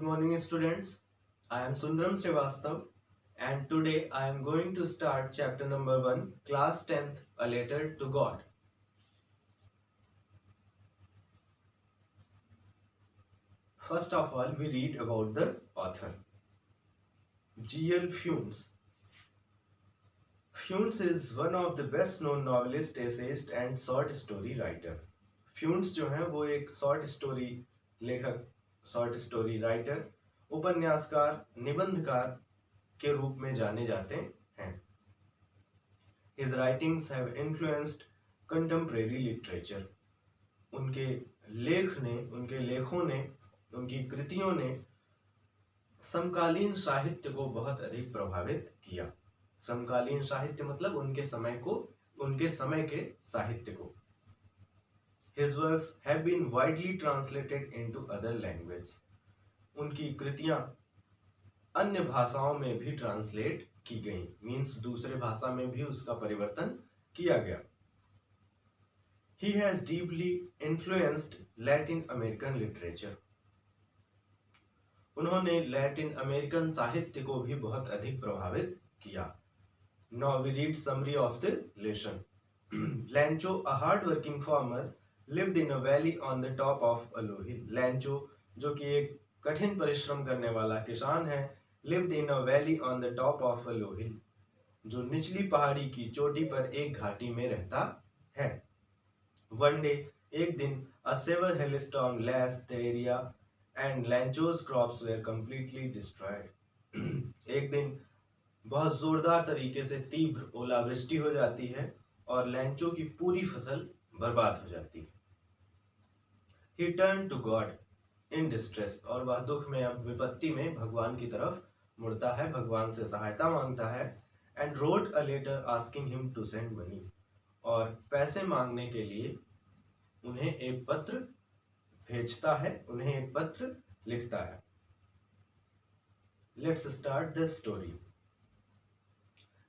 Good morning, students. I am Sundaram Srivastav, and today I am going to start chapter number 1, class 10th, A Letter to God. First of all, we read about the author. G.L. Funes. Funes is one of the best known novelist, essayist and short story writer. Funes जो है वो एक short story लेखक, short story writer, उपन्यासकार, निबंधकार के रूप में जाने जाते हैं. His writings have influenced contemporary literature. उनके उनके लेखों ने, उनकी कृतियों ने समकालीन साहित्य को बहुत अधिक प्रभावित किया. समकालीन साहित्य मतलब उनके समय के साहित्य को. His works have been widely translated into other languages. उनकी कृतियां अन्य भाषाओं में भी ट्रांसलेट की गई, मीन्स दूसरे भाषा में भी उसका परिवर्तन किया गया. He has deeply influenced Latin American literature. उन्होंने लैटिन अमेरिकन साहित्य को भी बहुत अधिक प्रभावित किया. Now we read summary of the lesson. Lancho, a hard-working farmer, lived in a valley on the top of a low hill. Lancho, जो कि एक कठिन परिश्रम करने वाला किसान है, lived in a valley on the top of a low hill, जो निचली पहाड़ी की चोटी पर एक घाटी में रहता है. One day, एक दिन, a severe hailstorm lashed the area and Lancho's crops were completely destroyed. एक दिन बहुत जोरदार तरीके से तीव्र ओलावृष्टि हो जाती है और लैंचो की पूरी फसल बर्बाद हो जाती है. He turned to God in distress, और वह दुख में, अब विपत्ति में भगवान की तरफ मुड़ता है, भगवान से सहायता मांगता है. And wrote a letter asking him to send money, और पैसे मांगने के लिए उन्हें एक पत्र भेजता है, उन्हें एक पत्र लिखता है. Let's start the story.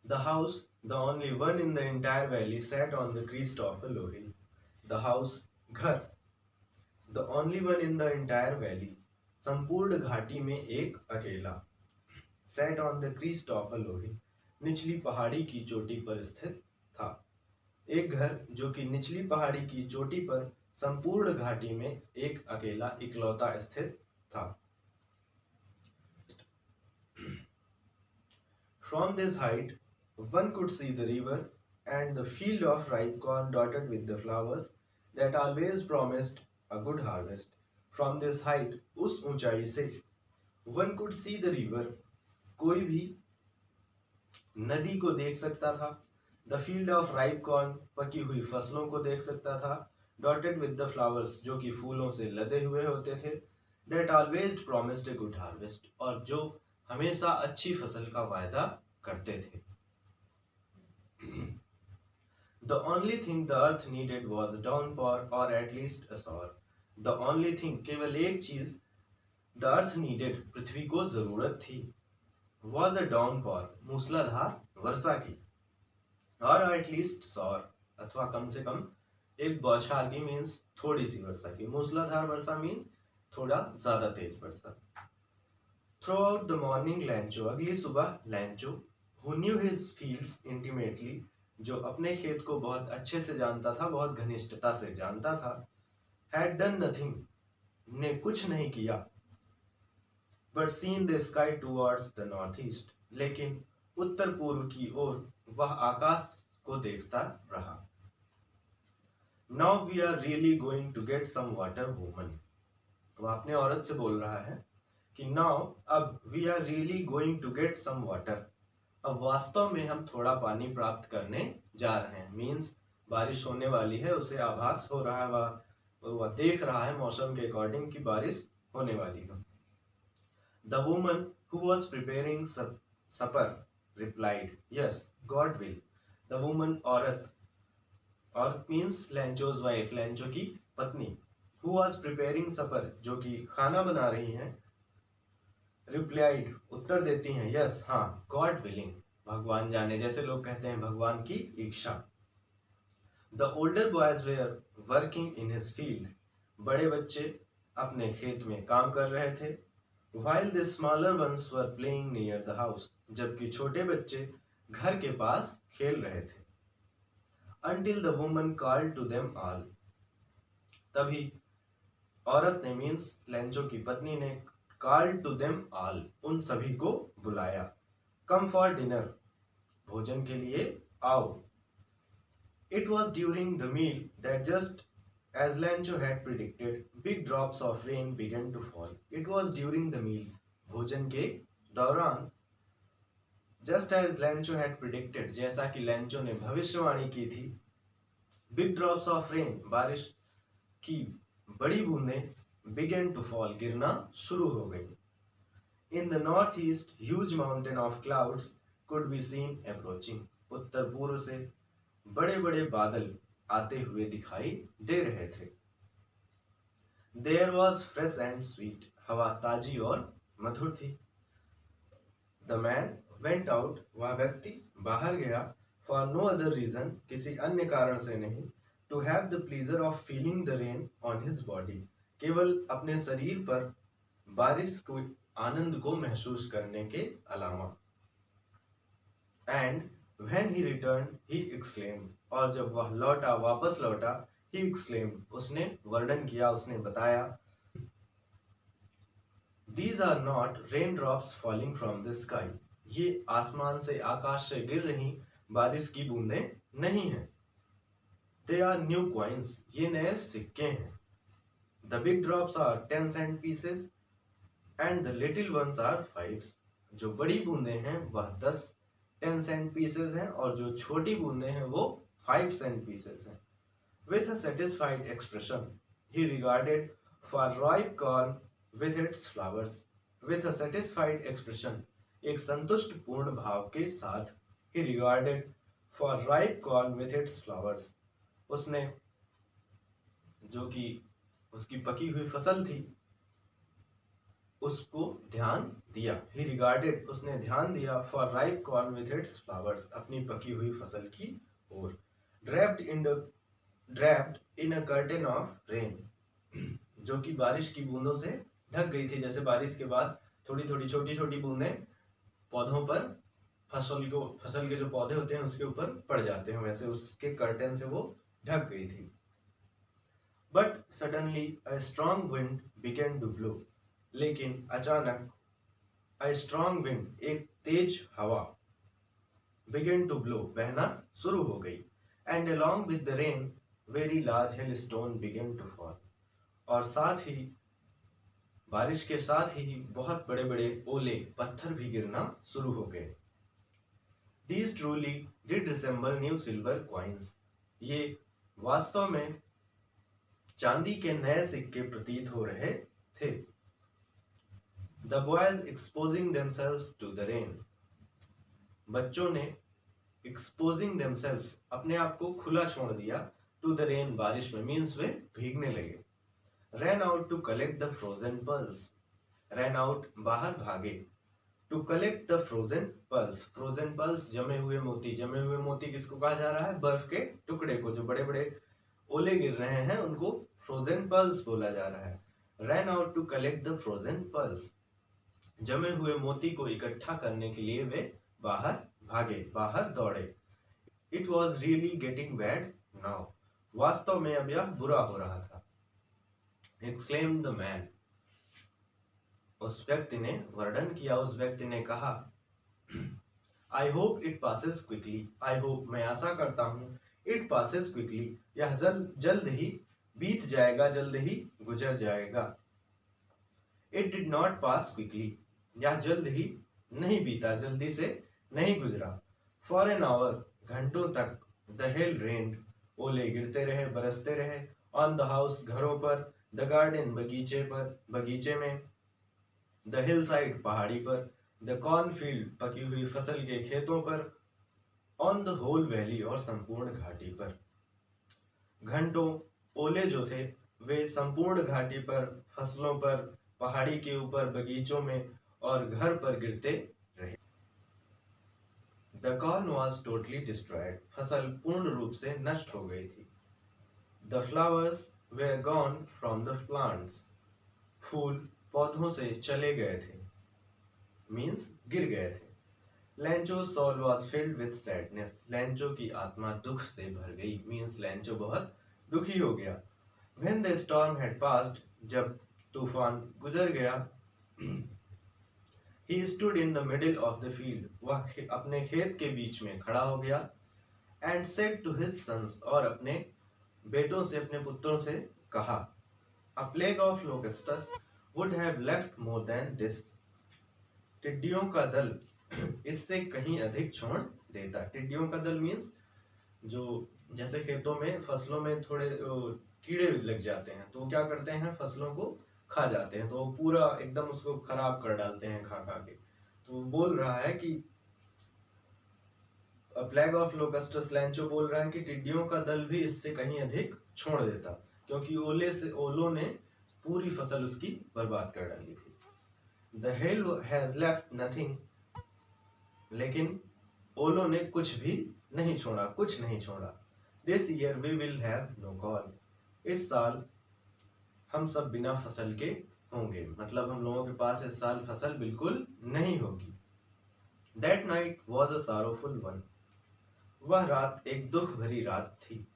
The house, the only one in the entire valley, sat on the crest of a low hill. The house, घर, the only one in the entire valley, संपूर्ण घाटी में एक अकेला, sat on the crest of a low hill, निचली पहाड़ी की चोटी पर स्थित था. एक घर जो कि निचली पहाड़ी की चोटी पर संपूर्ण घाटी में एक अकेला इकलौता स्थित था. From this height, one could see the river and the field of ripe corn dotted with the flowers that always promised a good harvest. From this height, उस ऊंचाई से, one could see the river, कोई भी नदी को देख सकता था. The field of ripe corn, पकी हुई फसलों को देख सकता था. Dotted with the flowers, जो कि फूलों से लदे हुए होते थे. That always promised a good harvest, और जो हमेशा अच्छी फसल का वायदा करते थे. The only thing the earth needed was a downpour, or at least a shower. The only thing, केवल एक चीज, the earth needed, पृथ्वी को जरूरत थी, was a downpour, मूसलाधार वर्षा की, or at least shower, अथवा कम से कम एक बौछार की, मीन्स थोड़ी सी वर्षा की. मूसलाधार वर्षा मीन्स थोड़ा ज्यादा तेज वर्षा. Throughout the morning, Lancho, अगली सुबह Lancho, who knew his fields intimately, जो अपने खेत को बहुत अच्छे से जानता था, बहुत घनिष्ठता से जानता था, had done nothing, ने कुछ नहीं किया, but seen the sky towards the northeast, लेकिन उत्तर पूर्व की ओर वह आकाश को देखता रहा. Now we are really going to get some water, woman. वह अपने औरत से बोल रहा है कि now, अब we are really going to get some water, अब वास्तव में हम थोड़ा पानी प्राप्त करने जा रहे हैं, मीन्स बारिश होने वाली है, उसे आभास हो रहा है, वह देख रहा है मौसम के अकॉर्डिंग कि बारिश होने वाली है. The woman who was preparing supper replied, yes, God will. The woman, औरत मीन्स Lancho's wife, Lancho की पत्नी, who was preparing supper, जो कि खाना बना रही हैं, replied, उत्तर देती हैं, yes, हाँ, God willing, भगवान जाने, जैसे लोग कहते हैं भगवान की इच्छा. The older boys were working in his field, बड़े बच्चे अपने खेत में काम कर रहे थे. while the smaller ones were playing near the house, जबकि छोटे बच्चे घर के पास खेल रहे थे. Until the woman called to them all, तभी औरत ने मीन्स लेंचो की पत्नी ने कॉल्ड टू देम ऑल, उन सभी को बुलाया. कम फॉर डिनर, भोजन के लिए आओ. It was during the meal that just as Lancho had predicted, big drops of rain began to fall. It was during the meal, भोजन के दौरान, just as Lancho had predicted, जैसा कि Lencho ने भविष्यवाणी की थी, big drops of rain, बारिश की बड़ी बूंदें, began to fall, गिरना शुरू हो गई. In the northeast, huge mountain of clouds could be seen approaching. उत्तर पूर्व से बड़े बड़े बादल आते हुए दिखाई दे रहे थे. There was fresh and sweet, हवा ताजी और मधुर थी. The man went out, वह व्यक्ति बाहर गया, for no other reason, किसी अन्य कारण से नहीं, to have the pleasure of feeling the rain on his body, केवल अपने शरीर पर बारिश को आनंद को महसूस करने के अलावा. And when he returned, he exclaimed, और जब वह लौटा, वापस लौटा, he exclaimed, उसने वर्णन किया, उसने बताया, These are not raindrops falling from the sky. ये आसमान से, आकाश से गिर रही बारिश की बूंदें नहीं हैं. They are new coins. ये नए सिक्के हैं. The big drops are 10 cent pieces and the little ones are 5s. जो बड़ी बूंदें हैं वह 10 cent pieces हैं और जो छोटी बूंदें हैं वो 5 cent pieces हैं. With a satisfied expression, he regarded for ripe corn with its flowers. With a satisfied expression, एक संतुष्ट पूर्ण भाव के साथ, he regarded for ripe corn with its flowers. उसने, जो कि उसकी पकी हुई फसल थी, उसको ध्यान दिया. He regarded, उसने ध्यान दिया, for ripe corn with its flowers, अपनी पकी हुई फसल की ओर. Draped in a curtain of rain, जो कि बारिश की बूंदों से ढक गई थी. जैसे बारिश के बाद थोड़ी थोड़ी छोटी छोटी बूंदें पौधों पर, फसल के जो पौधे होते हैं उसके ऊपर पड़ जाते हैं, वैसे उसके कर्टन से वो ढक गई थी. But suddenly a strong wind began to blow. लेकिन अचानक a strong wind, एक तेज हवा, began to blow, बहना शुरू हो गई. And along with the rain, very large hailstone began to fall. और साथ ही, बारिश के साथ ही बहुत बड़े बड़े ओले, पत्थर भी गिरना शुरू हो गए. These truly did resemble new silver coins. ये वास्तव में चांदी के नए सिक्के प्रतीत हो रहे थे. The boys exposing themselves to the rain. बच्चों ने exposing themselves, अपने आप को खुला छोड़ दिया, to the rain, बारिश में, means वे भीगने लगे. Ran out to collect the frozen pearls. Ran out, बाहर भागे. To collect the frozen pearls. Frozen pearls, जमे हुए मोती. जमे हुए मोती किसको कहा जा रहा है? बर्फ के टुकड़े को. जो बड़े बड़े ओले गिर रहे हैं उनको frozen pearls बोला जा रहा है. Ran out to collect the frozen pearls. जमे हुए मोती को इकट्ठा करने के लिए वे बाहर भागे, बाहर दौड़े. It was really getting bad now. वास्तव में अब यह बुरा हो रहा था. Exclaimed the man. उस व्यक्ति ने वर्णन किया, उस व्यक्ति ने कहा, I hope it passes quickly. I hope, मैं आशा करता हूँ, it passes quickly, यह जल्द ही बीत जाएगा, जल्द ही गुजर जाएगा. It did not pass quickly. यह जल्द ही नहीं बीता, जल्दी से नहीं गुजरा. For an hour, घंटों तक, the hail rained, ओले गिरते रहे, बरसते रहे. On the house, घरों पर. The garden, बगीचे पर, बगीचे में. The hillside, पहाड़ी पर. The cornfield, पकी हुई फसल के खेतों पर. On the whole valley, और संपूर्ण घाटी पर. घंटों ओले जो थे वे संपूर्ण घाटी पर, फसलों पर, पहाड़ी के ऊपर, बगीचों में और घर पर गिरते रहे. The corn was totally destroyed. फसल पूर्ण रूप से नष्ट हो गई थी. The flowers were gone from the plants. फूल पौधों से चले गए थे, मीन्स गिर गए थे। लेंचो's soul was filled with sadness, Lencho की आत्मा दुख से भर गई, मीन्स लेंचो बहुत दुखी हो गया। When the storm had passed, जब तूफान गुजर गया, he stood in the middle of the field, वह अपने खेत के बीच में खड़ा हो गया, and said to his sons, और अपने बेटों से, अपने पुत्रों से कहा, a plague of locusts would have left more than this, टिड्डियों का दल इससे कहीं अधिक छोड़ देता। टिड्डियों का दल मीन्स जो जैसे खेतों में फसलों में थोड़े कीड़े लग जाते हैं तो वो क्या करते हैं, फसलों को खा जाते हैं, तो वो पूरा एकदम उसको खराब कर डालते हैं खा खा के। तो बोल रहा है कि प्लेग ऑफ लोकस्टस, लेंचो बोल रहा है कि टिड्डियों का दल भी इससे कहीं अधिक छोड़ देता, क्योंकि ओलों ने पूरी फसल उसकी बर्बाद कर डाली थी। The hail has left nothing, लेकिन ओलों ने कुछ भी नहीं छोड़ा, कुछ नहीं छोड़ा। This year we will have no corn, इस साल हम सब बिना फसल के होंगे, मतलब हम लोगों के पास इस साल फसल बिल्कुल नहीं होगी। That night was a sorrowful one, वह रात एक दुख भरी रात थी।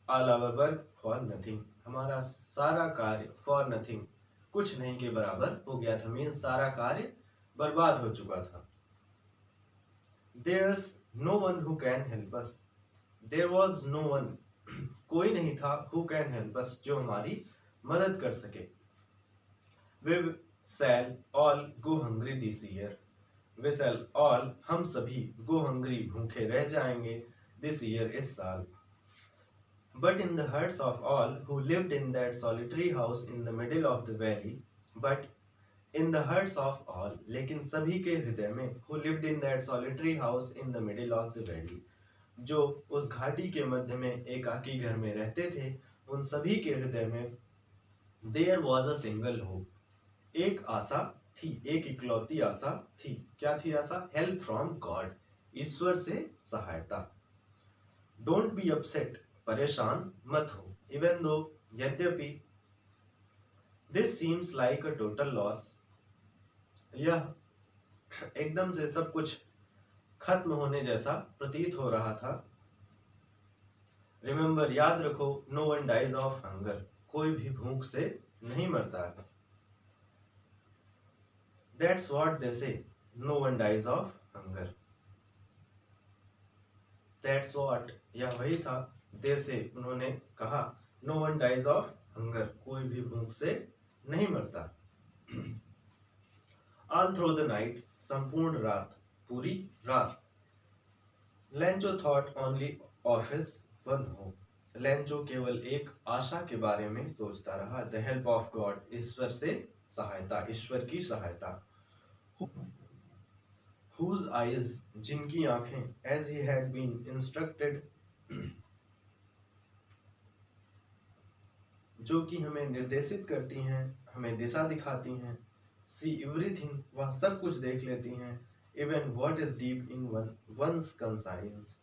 All our work for nothing, हमारा सारा कार्य for nothing, कुछ नहीं के बराबर हो गया था, मीन्स सारा कार्य बर्बाद हो चुका था। There's no one who can help us, there was no one, कोई नहीं था, who can help us, जो हमारी मदद कर सके। We shall all go hungry this year, we shall all, हम सभी, go hungry, भूखे रह जाएंगे, this year, इस साल। But in the hearts of all who lived in that solitary house in the middle of the valley, but in the hearts of all, लेकिन सभी के हृदय में, who lived in that solitary house in the middle of the valley, जो उस घाटी के मध्य में एकाकी घर में रहते थे, उन सभी के हृदय में there was a single hope, एक आशा थी, एक इकलौती आशा थी। क्या थी आशा? Help from God, ईश्वर से सहायता। Don't be upset, परेशान मत हो। Even though, यद्यपि, this seems like a total loss, यह एकदम से सब कुछ खत्म होने जैसा प्रतीत हो रहा था। Remember, याद रखो, no one dies of hunger, कोई भी भूख से नहीं मरता है। That's what they say, no one dies of hunger. That's what, यह वही था, they say, उन्होंने कहा, no one dies of hunger, कोई भी भूख से नहीं मरता। All through the night, संपूर्ण रात, पूरी रात, Lencho thought only of his one hope, Lencho केवल एक आशा के बारे में सोचता रहा। The help of God, ईश्वर से सहायता, ईश्वर की सहायता। Whose eyes, जिनकी आंखें, as he had been instructed, जो कि हमें निर्देशित करती हैं, हमें दिशा दिखाती हैं। See everything, वह सब कुछ देख लेती हैं। Even what is deep in one's conscience,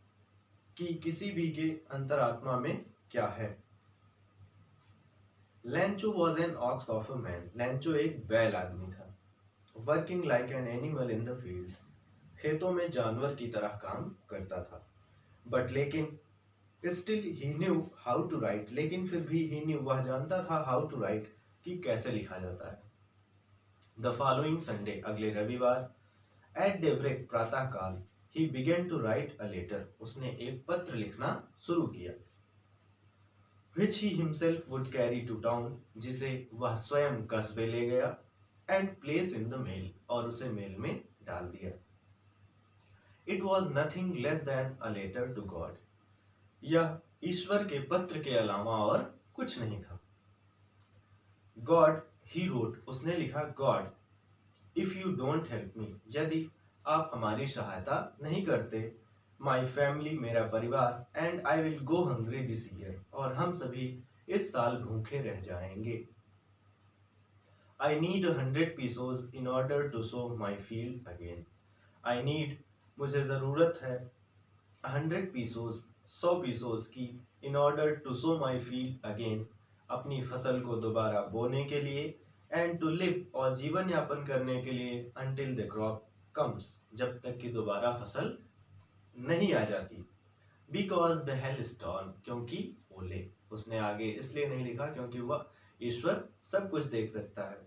कि किसी भी के अंतरात्मा में क्या है। Lancho was an ox of a man, Lencho एक बैल आदमी था। Working like an animal in the fields, खेतों में जानवर की तरह काम करता था। But लेकिन, still he knew how to write, लेकिन फिर भी he knew, वह जानता था how to write, कि कैसे लिखा जाता है। The following Sunday, अगले रविवार, at daybreak, प्रातः काल, he began to write a letter, उसने एक पत्र लिखना शुरू किया। Which he himself would carry to town, जिसे वह स्वयं कस्बे ले गया, and place in the mail, और उसे मेल में डाल दिया। It was nothing less than a letter to God, यह ईश्वर के पत्र के अलावा और कुछ नहीं था। God, he wrote, उसने लिखा, God, if you don't help me, यदि आप हमारी सहायता नहीं करते, my family, मेरा परिवार, and I will go hungry this year, और हम सभी इस साल भूखे रह जाएंगे। I need 100 pesos in order to sow my field again. I need, मुझे ज़रूरत है 100 pesos, 100 pesos की, in order to sow my field again, अपनी फसल को दोबारा बोने के लिए, एंड टू लिव और जीवन यापन करने के लिए अंटिल द क्रॉप कम्स, जब तक कि दोबारा फसल नहीं आ जाती। बिकॉज द हेल स्टॉर्म, क्योंकि ओले। उसने आगे इसलिए नहीं लिखा क्योंकि वह ईश्वर सब कुछ देख सकता है।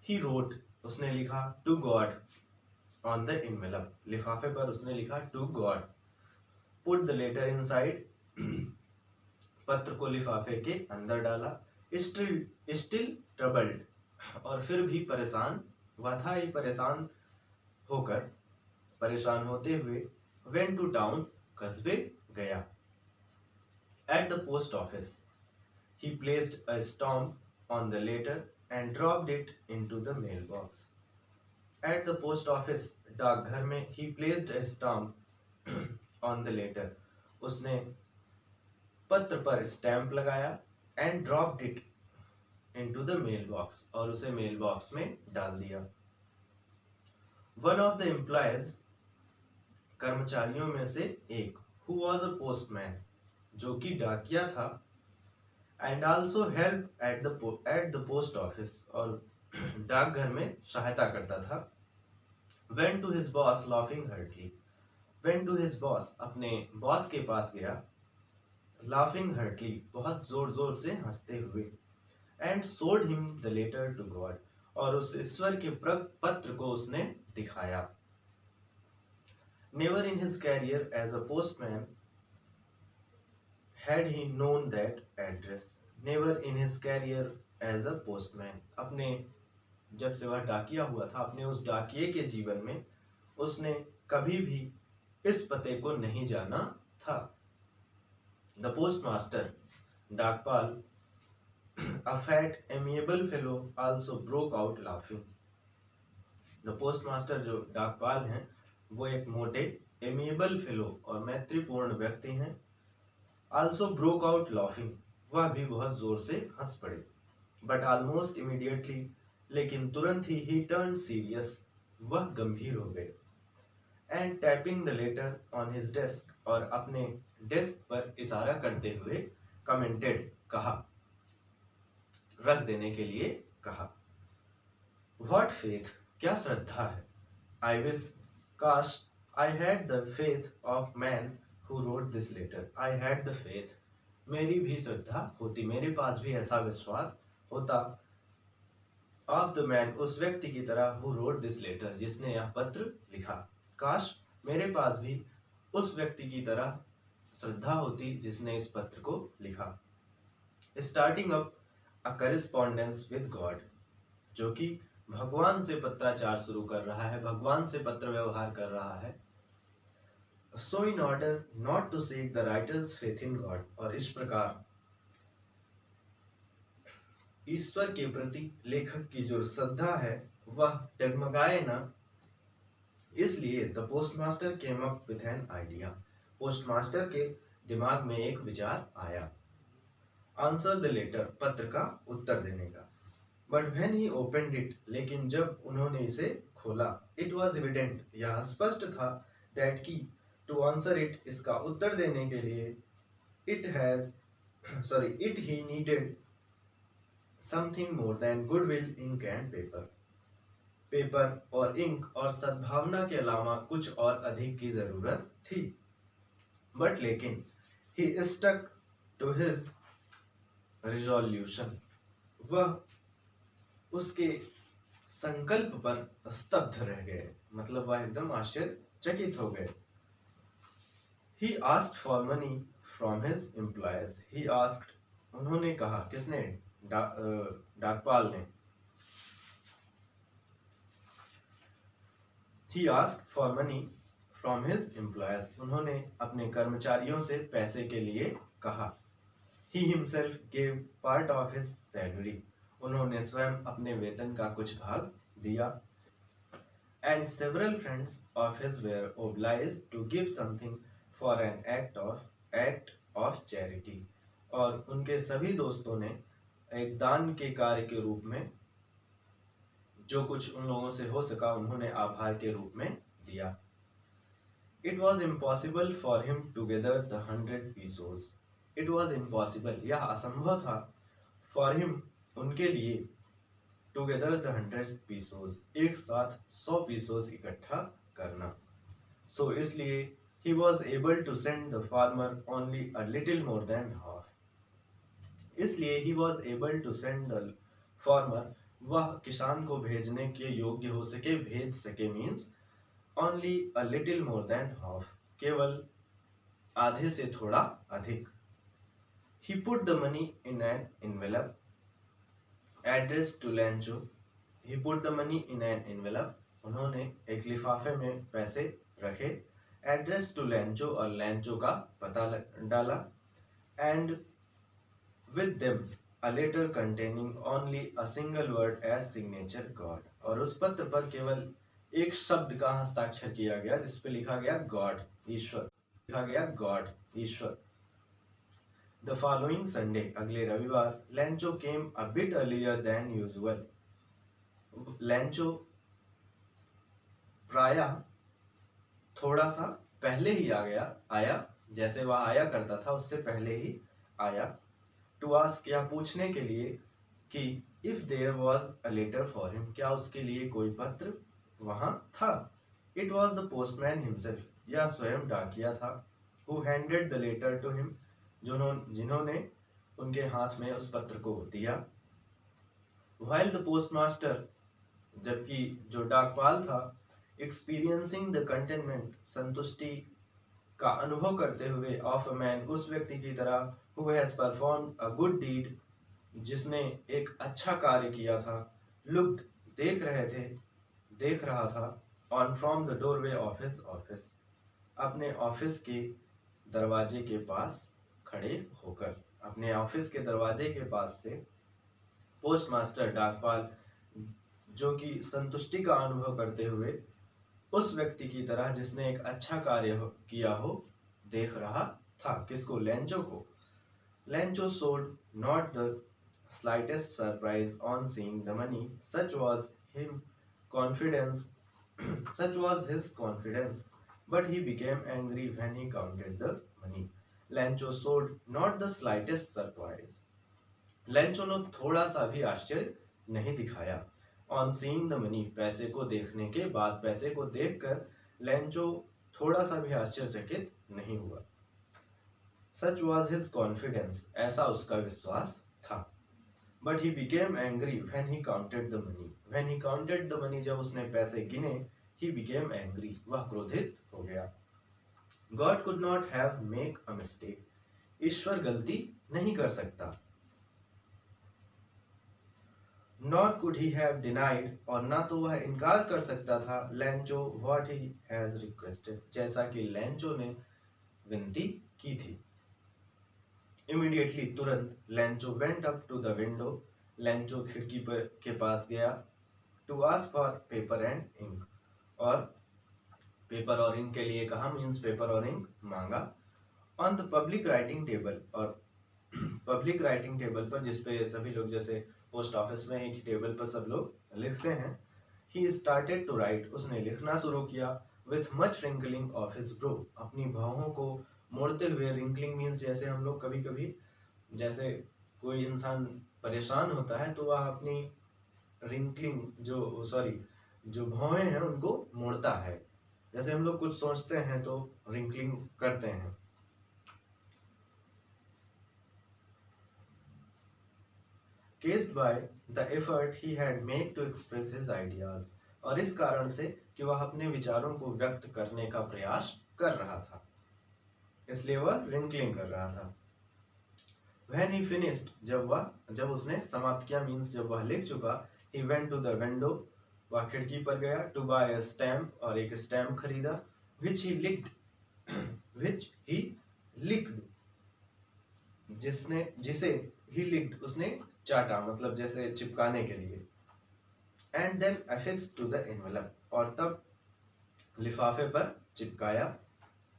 ही रोट, उसने लिखा to God on the envelope, लिफाफे पर उसने लिखा to God. Put the letter inside, पत्र को लिफाफे के अंदर डाला। स्टिल ट्रबल्ड, और फिर भी परेशान, वह था ही परेशान होकर, परेशान होते हुए। वेंट टू टाउन, कस्बे गया। Eight the post office, he placed a stamp on the letter and dropped it into the mailbox. At the post office, डाकघर में, he placed a stamp on the letter, उसने पत्र पर stamp लगाया, and dropped it into the mailbox, और उसे mail box में डाल दिया। One of the employees, कर्मचारियों में से एक, who was a postman, जो कि डाकिया था, and also help at the post office, और डाकघर में सहायता करता था। Went to his boss laughing heartily, went to his boss, अपने बॉस के पास गया। लाफिंग हर्टली, बहुत जोर जोर से हंसते हुए। And showed him the letter to God, और उस ईश्वर के पत्र को उसने दिखाया। Never in his career as a postman had he known that address, never in his career as a postman, अपने जब से वह डाकिया हुआ था, अपने उस डाकिये के जीवन में उसने कभी भी इस पते को नहीं जाना था। द पोस्टमास्टर, डाकपाल, a fat amiable fellow also broke out laughing. The postmaster, जो डाकपाल हैं, वो एक मोटे एमिएबल फेलो और मैत्रीपूर्ण व्यक्ति हैं। आल्सो ब्रोक आउट लाफिंग, वह भी बहुत जोर से हंस पड़े। बट ऑलमोस्ट इमीडिएटली, लेकिन तुरंत ही टर्न सीरियस, वह गंभीर हो गए। And tapping the later on his desk, और अपने डेस्क पर इशारा करते हुए, कमेंटेड, कहा, रख देने के लिए कहा। व्हाट फेथ, क्या श्रद्धा है। आई विश, काश, I had the faith of man who wrote this letter. I had the faith, मेरी भी श्रद्धा होती, मेरे पास भी ऐसा विश्वास होता। of the man, उस व्यक्ति की तरह, who wrote this letter, जिसने यह पत्र लिखा। काश मेरे पास भी उस व्यक्ति की तरह श्रद्धा होती जिसने इस पत्र को लिखा। Starting up a correspondence with God, जो कि भगवान से पत्राचार शुरू कर रहा है, भगवान से पत्र व्यवहार कर रहा है। So in order not to shake the writer's faith in God, और इस प्रकार ईश्वर के प्रति लेखक की जो श्रद्धा है वह डगमगाए ना, इसलिए the postmaster came up with an idea, postmaster के दिमाग में एक विचार आया। आंसर द लेटर, पत्र का उत्तर देने का। But when he opened it, लेकिन जब उन्होंने इसे खोला, इट वॉज एविडेंट, यह स्पष्ट था, दैट की टू आंसर इट, इसका उत्तर देने के लिए, it he needed something more than goodwill, ink and paper, paper और इंक और सद्भावना के अलावा कुछ और अधिक की जरूरत थी। बट लेकिन ही स्टक टू हिज रिजोल्यूशन, वह उसके संकल्प पर स्तब्ध रह गए, मतलब वह एकदम आश्चर्यचकित हो गए। He asked for money from his employees. He asked, उन्होंने कहा, किसने, डाकपाल ने। He asked for money from his employees. उन्होंने अपने कर्मचारियों से पैसे के लिए कहा। He himself gave part of his salary. उन्होंने स्वयं अपने वेतन का कुछ भाग दिया। And several friends of his were obliged to give something for an act of charity. और उनके सभी दोस्तों ने एक दान के कार्य के रूप में जो कुछ उन लोगों से हो सका उन्होंने आभार के रूप में दिया। It was impossible for him to gather the 100 pesos. It was impossible, यह असंभव था, for him, उनके लिए टुगेदर द 100 पीसोस, एक साथ 100 पीसोस इकट्ठा करना। सो इसलिए he was able to send the farmer only a little more than half, इसलिए he was able to send the farmer, वह किसान को भेजने के योग्य हो सके, भेज सके means only a little more than half, केवल आधे से थोड़ा अधिक। He put the money in an envelope addressed to Lancho. He put the money in an envelope. उन्होंने एक लिफाफे में पैसे रखे, एड्रेस टू लैंचो, और लैंचो का पता डाला, and with them a letter containing only a single word as signature God, और उस पत्र पर केवल एक शब्द का हस्ताक्षर किया गया जिस पे लिखा गया गॉड, ईश्वर, लिखा गया God, Ishwar. The following Sunday, अगले रविवार, लैंचो केम a bit earlier than usual, लैंचो प्रायः थोड़ा सा पहले ही आया, जैसे वह आया करता था उससे पहले ही आया। टू आस्क, या पूछने के लिए कि if there was a letter for him, क्या उसके लिए कोई पत्र वहां था। It was the postman himself, या स्वयं डाकिया था। Who handed the letter to him, जिन्होंने उनके हाथ में उस पत्र को दिया। व्हाइल द पोस्टमास्टर, जबकि जो डाकपाल था, एक्सपीरियंसिंग द कंटेनमेंट, संतुष्टि का अनुभव करते हुए, ऑफ अ मैन, उस व्यक्ति की तरह, who has performed a good deed, जिसने एक अच्छा कार्य किया था, लुक्ड, देख रहा था, on from the doorway of his office, अपने ऑफिस के दरवाजे के पास खड़े होकर, अपने ऑफिस के दरवाजे के पास से पोस्टमास्टर, डाकपाल, जो कि संतुष्टि का अनुभव करते हुए उस व्यक्ति की तरह जिसने एक अच्छा कार्य किया हो, देख रहा था। किसको? लैंचो को। लैंचो showed not the slightest surprise on seeing the money. Such was such was his confidence. But he became angry when he counted the money. Lancho showed not the slightest surprise. लैंचो ने थोड़ा सा भी आश्चर्य नहीं दिखाया। ऑन सीइंग द मनी, पैसे को देखने के बाद, पैसे को देखकर लैंचो थोड़ा सा भी आश्चर्यचकित नहीं हुआ। सच वॉज हिज कॉन्फिडेंस, ऐसा उसका विश्वास था। But he became angry when he counted the money, when he counted the money, जब उसने पैसे गिने, ही बिकेम एंग्री, वह क्रोधित हो गया। God could not have make a mistake, ईश्वर गलती नहीं कर सकता। Nor could he have denied, और ना तो वह इनकार कर सकता था, Lencho what he has requested, जैसा कि लैंचो ने विनती की थी। इमीडिएटली, तुरंत, Lencho went up to the window, Lencho खिड़की पर के पास गया, to ask for paper and ink, और पेपर और इंक के लिए कहा, मीन्स पेपर और इंक मांगा। On the public writing table, और पब्लिक राइटिंग टेबल पर, जिसपे सभी लोग, जैसे पोस्ट ऑफिस में एक ही टेबल पर सब लोग लिखते हैं, ही स्टार्टेड टू राइट, उसने लिखना शुरू किया। With much wrinkling of his bro, अपनी भौहों को मोड़ते हुए। रिंकलिंग मीन्स जैसे हम लोग कभी कभी, जैसे कोई इंसान परेशान होता है तो वह अपनी रिंकलिंग, जो भौहें हैं उनको मोड़ता है। जैसे हम लोग कुछ सोचते हैं तो रिंकलिंग करते हैं। Caused by the effort he had made to express his ideas, और इस कारण से कि वह अपने विचारों को व्यक्त करने का प्रयास कर रहा था, इसलिए वह रिंकलिंग कर रहा था। When he finished, जब उसने समाप्त किया, मीन्स जब वह लिख चुका, he went to the window, वह खिड़की पर गया, to buy a stamp, और एक स्टैम्प खरीदा, which he licked, जिसे he licked, उसने चाटा, मतलब जैसे चिपकाने के लिए। And then affixed to the envelope, और तब लिफाफे पर चिपकाया।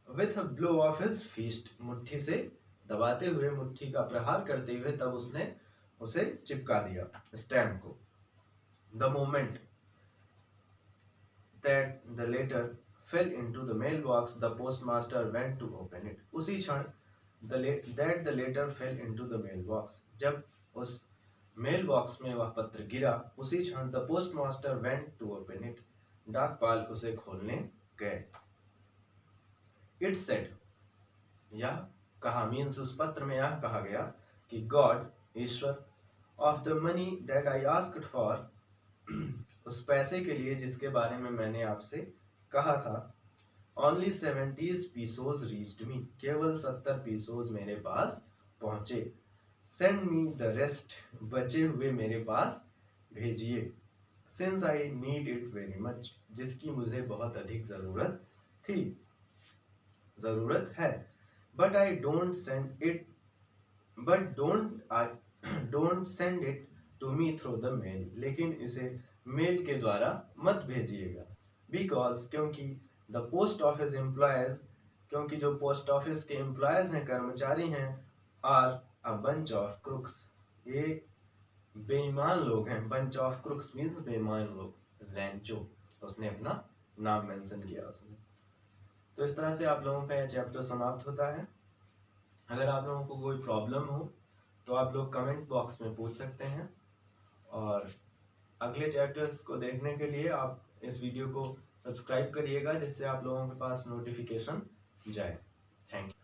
With blow of his fist, मुट्ठी से दबाते हुए, मुट्ठी का प्रहार करते हुए, तब उसने उसे चिपका दिया, स्टैम्प को। The moment that the letter fell into the mail box, the postmaster went to open it, उसी क्षण that the letter fell into the mail box, जब उस मेल बॉक्स में वह पत्र गिरा। उसी क्षण the post master went to open it. डाकपाल उसे खोलने गए। इट सेड, यह कहा, मीन्स उस पत्र में यह कहा गया कि God, Ishwar, of the money that I asked for, उस पैसे के लिए जिसके बारे में मैंने आपसे कहा था, ओनली 70 पीसोज रीच्ड मी, केवल 70 पीसोज मेरे पास पहुंचे। सेंड मी द रेस्ट, बचे हुए मेरे पास भेजिए। Since I need it very much, जिसकी मुझे बहुत अधिक जरूरत है। But I don't send it but don't I don't send it to me through the mail, लेकिन इसे मेल के द्वारा मत भेजिएगा। बिकॉज, क्योंकि द पोस्ट ऑफिस एम्प्लॉयज, क्योंकि जो पोस्ट ऑफिस के एम्प्लॉयज हैं, कर्मचारी हैं, are a bunch of crooks, ये बेईमान लोग हैं। बंच ऑफ क्रुक्स मीन्स बेईमान लोग, लैंचो, उसने अपना नाम मेंशन किया उसने। तो इस तरह से आप लोगों का यह चैप्टर समाप्त होता है। अगर आप लोगों को कोई प्रॉब्लम हो तो आप लोग कमेंट बॉक्स में पूछ सकते हैं, और अगले चैप्टर्स को देखने के लिए आप इस वीडियो को सब्सक्राइब करिएगा, जिससे आप लोगों के पास नोटिफिकेशन जाए। Thank you.